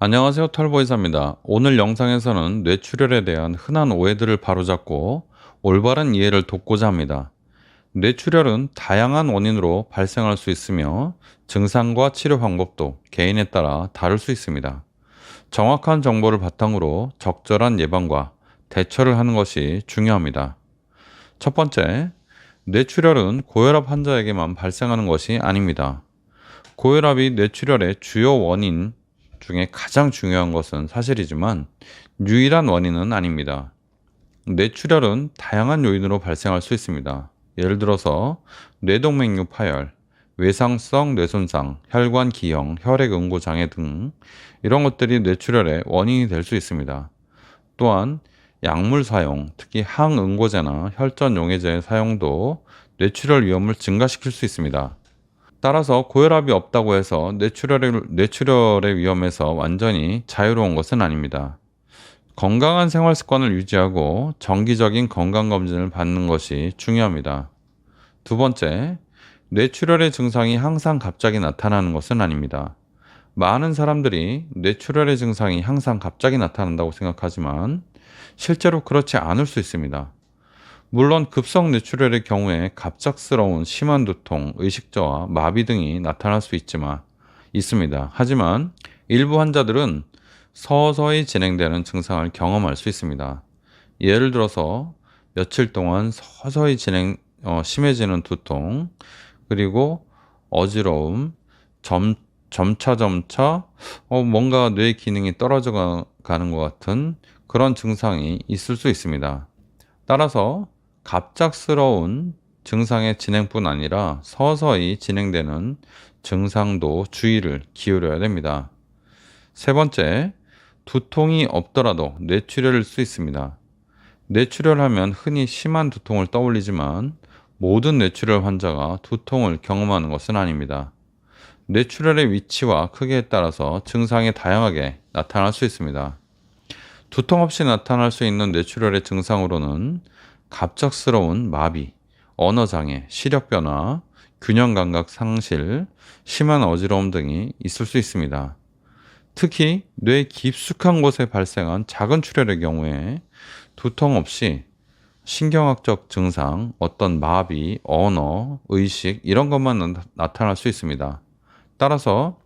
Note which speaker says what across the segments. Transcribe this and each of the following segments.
Speaker 1: 안녕하세요. 털보이사입니다. 오늘 영상에서는 뇌출혈에 대한 흔한 오해들을 바로잡고 올바른 이해를 돕고자 합니다. 뇌출혈은 다양한 원인으로 발생할 수 있으며 증상과 치료 방법도 개인에 따라 다를 수 있습니다. 정확한 정보를 바탕으로 적절한 예방과 대처를 하는 것이 중요합니다. 첫 번째, 뇌출혈은 고혈압 환자에게만 발생하는 것이 아닙니다. 고혈압이 뇌출혈의 주요 원인 중에 가장 중요한 것은 사실이지만 유일한 원인은 아닙니다. 뇌출혈은 다양한 요인으로 발생할 수 있습니다. 예를 들어서 뇌동맥류 파열, 외상성 뇌손상, 혈관 기형, 혈액 응고 장애 등 이런 것들이 뇌출혈의 원인이 될 수 있습니다. 또한 약물 사용, 특히 항응고제나 혈전용해제 사용도 뇌출혈 위험을 증가시킬 수 있습니다. 따라서 고혈압이 없다고 해서 뇌출혈의 위험에서 완전히 자유로운 것은 아닙니다. 건강한 생활 습관을 유지하고 정기적인 건강검진을 받는 것이 중요합니다. 두 번째, 뇌출혈의 증상이 항상 갑자기 나타나는 것은 아닙니다. 많은 사람들이 뇌출혈의 증상이 항상 갑자기 나타난다고 생각하지만 실제로 그렇지 않을 수 있습니다. 물론 급성 뇌출혈의 경우에 갑작스러운 심한 두통, 의식저하, 마비 등이 나타날 수 있습니다. 하지만 일부 환자들은 서서히 진행되는 증상을 경험할 수 있습니다. 예를 들어서 며칠 동안 서서히 심해지는 두통, 그리고 어지러움, 점차 뭔가 뇌 기능이 떨어져 가는 것 같은 그런 증상이 있을 수 있습니다. 따라서 갑작스러운 증상의 진행뿐 아니라 서서히 진행되는 증상도 주의를 기울여야 됩니다. 세 번째, 두통이 없더라도 뇌출혈일 수 있습니다. 뇌출혈하면 흔히 심한 두통을 떠올리지만 모든 뇌출혈 환자가 두통을 경험하는 것은 아닙니다. 뇌출혈의 위치와 크기에 따라서 증상이 다양하게 나타날 수 있습니다. 두통 없이 나타날 수 있는 뇌출혈의 증상으로는 갑작스러운 마비, 언어장애, 시력변화, 균형감각 상실, 심한 어지러움 등이 있을 수 있습니다. 특히 뇌 깊숙한 곳에 발생한 작은 출혈의 경우에 두통 없이 신경학적 증상, 어떤 마비, 언어, 의식 이런 것만 나타날 수 있습니다. 따라서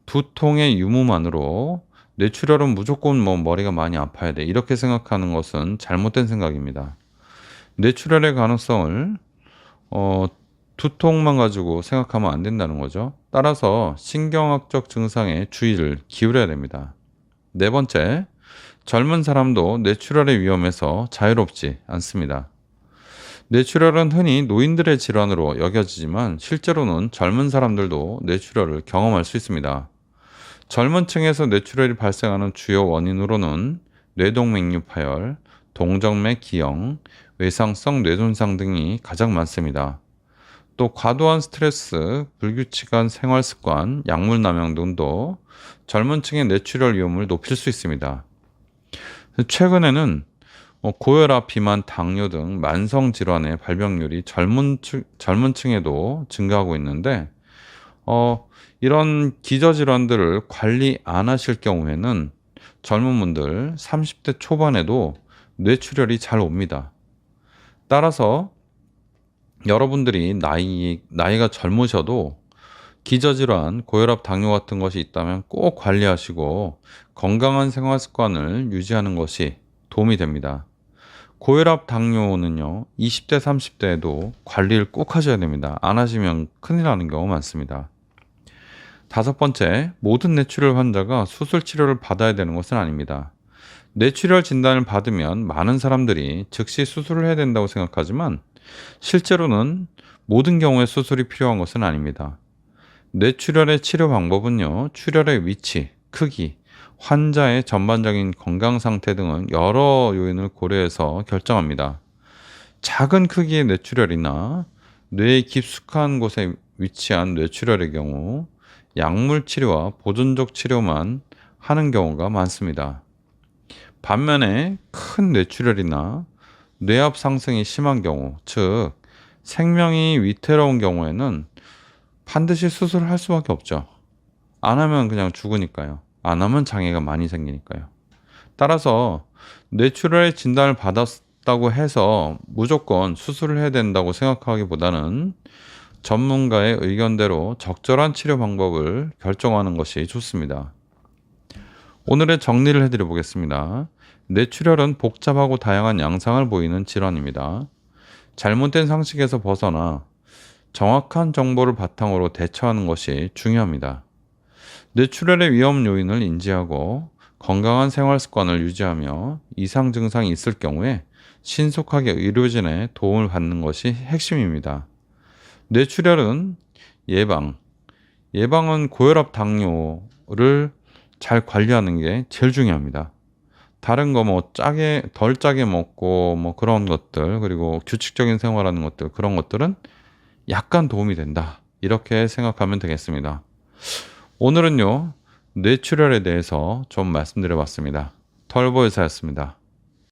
Speaker 1: 두통의 유무만으로 뇌출혈은 무조건 머리가 많이 아파야 돼 이렇게 생각하는 것은 잘못된 생각입니다. 뇌출혈의 가능성을 두통만 가지고 생각하면 안 된다는 거죠. 따라서 신경학적 증상에 주의를 기울여야 됩니다. 네 번째, 젊은 사람도 뇌출혈의 위험에서 자유롭지 않습니다. 뇌출혈은 흔히 노인들의 질환으로 여겨지지만 실제로는 젊은 사람들도 뇌출혈을 경험할 수 있습니다. 젊은 층에서 뇌출혈이 발생하는 주요 원인으로는 뇌동맥류 파열, 동정맥 기형, 외상성 뇌손상 등이 가장 많습니다. 또 과도한 스트레스, 불규칙한 생활 습관, 약물 남용 등도 젊은 층의 뇌출혈 위험을 높일 수 있습니다. 최근에는 고혈압, 비만, 당뇨 등 만성 질환의 발병률이 젊은 층에도 증가하고 있는데 이런 기저질환들을 관리 안 하실 경우에는 젊은 분들 30대 초반에도 뇌출혈이 잘 옵니다. 따라서 여러분들이 나이가 젊으셔도 기저질환, 고혈압, 당뇨 같은 것이 있다면 꼭 관리하시고 건강한 생활 습관을 유지하는 것이 도움이 됩니다. 고혈압, 당뇨는요, 20대, 30대에도 관리를 꼭 하셔야 됩니다. 안 하시면 큰일 나는 경우가 많습니다. 다섯 번째, 모든 뇌출혈 환자가 수술 치료를 받아야 되는 것은 아닙니다. 뇌출혈 진단을 받으면 많은 사람들이 즉시 수술을 해야 된다고 생각하지만 실제로는 모든 경우에 수술이 필요한 것은 아닙니다. 뇌출혈의 치료 방법은요, 출혈의 위치, 크기, 환자의 전반적인 건강 상태 등은 여러 요인을 고려해서 결정합니다. 작은 크기의 뇌출혈이나 뇌의 깊숙한 곳에 위치한 뇌출혈의 경우 약물 치료와 보존적 치료만 하는 경우가 많습니다. 반면에 큰 뇌출혈이나 뇌압 상승이 심한 경우, 즉 생명이 위태로운 경우에는 반드시 수술을 할 수밖에 없죠. 안 하면 그냥 죽으니까요. 안 하면 장애가 많이 생기니까요. 따라서 뇌출혈의 진단을 받았다고 해서 무조건 수술을 해야 된다고 생각하기보다는 전문가의 의견대로 적절한 치료 방법을 결정하는 것이 좋습니다. 오늘의 정리를 해드려 보겠습니다. 뇌출혈은 복잡하고 다양한 양상을 보이는 질환입니다. 잘못된 상식에서 벗어나 정확한 정보를 바탕으로 대처하는 것이 중요합니다. 뇌출혈의 위험 요인을 인지하고 건강한 생활 습관을 유지하며 이상 증상이 있을 경우에 신속하게 의료진의 도움을 받는 것이 핵심입니다. 뇌출혈은 예방은 고혈압 당뇨를 잘 관리하는 게 제일 중요합니다. 다른 거 뭐 덜 짜게 먹고 뭐 그런 것들, 그리고 규칙적인 생활하는 것들, 그런 것들은 약간 도움이 된다. 이렇게 생각하면 되겠습니다. 오늘은요, 뇌출혈에 대해서 좀 말씀드려 봤습니다. 털보의사였습니다.